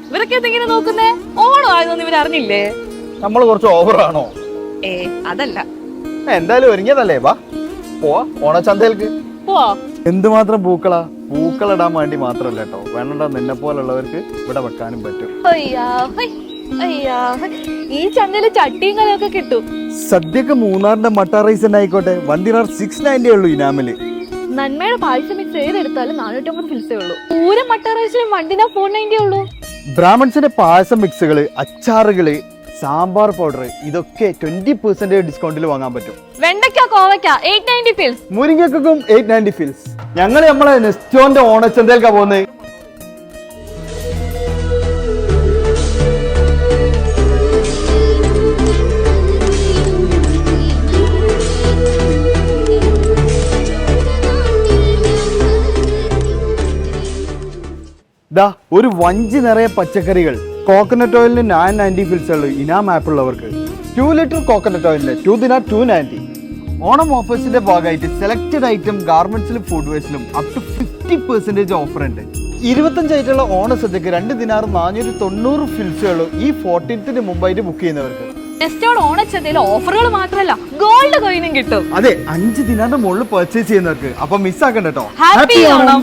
ഇവരൊക്കെ എന്തെങ്കിലും നോക്കുന്നേ? ഓണം ആയതൊന്നും ഇവരറിഞ്ഞില്ലേ? നമ്മൾ കുറച്ച് ഓവറാണോ? അതല്ല. എന്തായാലും ഒരുങ്ങിയതല്ലേ, വാ പോവാ ഓണച്ചന്തയിലേക്ക്. പോവാ. എന്തുമാത്രം പൂക്കളാ, പൂക്കളിടാൻ വേണ്ടി മാത്രല്ല കേട്ടോ, വേണ്ട നിന്നെ പോലുള്ളവർക്ക് ഇവിടെ വെക്കാനും പറ്റും. ഈ ചന്തയില് ചട്ടിയും കലയൊക്കെ കിട്ടും. സദ്യക്ക് മൂന്നാറിന്റെ മട്ട റൈസ് തന്നെ ആയിക്കോട്ടെ, 1 ഉള്ളൂ ഇനാമില്. നന്മയുടെ പായസം മിക്സ് ചെയ്തെടുത്താലും 450 ഫിൽസേ ഉള്ളൂ. പൂരം മട്ട റൈസിന് 490 ഉള്ളൂ. ബ്രാഹ്മൺസിന്റെ പായസം മിക്സുകള്, അച്ചാറുകള്, സാമ്പാർ പൗഡർ, ഇതൊക്കെ 20% ഡിസ്കൗണ്ടിൽ വാങ്ങാൻ പറ്റും. വെണ്ടയ്ക്ക, കോവയ്ക്ക 890 ഫിൽസ്. മുരിങ്ങക്കും 890 ഫിൽസ്. ഞങ്ങൾ നമ്മളെ നെസ്റ്റോന്റെ ഓണച്ചന്തയിലേക്കാ പോകുന്നത്. ഒരു വഞ്ചി നിറയെ പച്ചക്കറികൾ, കോക്കനട്ട് ഓയിലിന് 990 ഫിൽസ് ഉള്ളൂ ഇനാം ആപ്പ് ഉള്ളവർക്ക്. 2 ലിറ്റർ കോക്കനട്ട് ഓയിലിന് 2 ദിനാർ 290. ഓണം ഓഫേഴ്സിന്റെ ഭാഗമായിട്ട് സെലക്ടഡ് ഐറ്റം ഗാർമെന്റ്സിലും ഫുഡ് വെയർസിലും അപ് ടു 50% ഓഫർ ഉണ്ട്. 25 ആയിട്ടുള്ള ഓണസദ്യക്ക് 2 ദിനാർ 490 ഫിൽസേ ഉള്ളൂ ഈ 14th മുമ്പായിട്ട് ബുക്ക് ചെയ്യുന്നവർക്ക്. നെസ്റ്റോൺ ഓണച്ചന്തയിൽ ഓഫറുകൾ മാത്രമല്ല, ഗോൾഡ് കോയിനും കിട്ടും. അതെ, 5 ദിനാറിന്റെ മുകളിൽ പർച്ചേസ് ചെയ്യുന്നവർക്ക്. അപ്പൊ മിസ് ആക്കണ്ട കേട്ടോ. ഹാപ്പി ഓണം.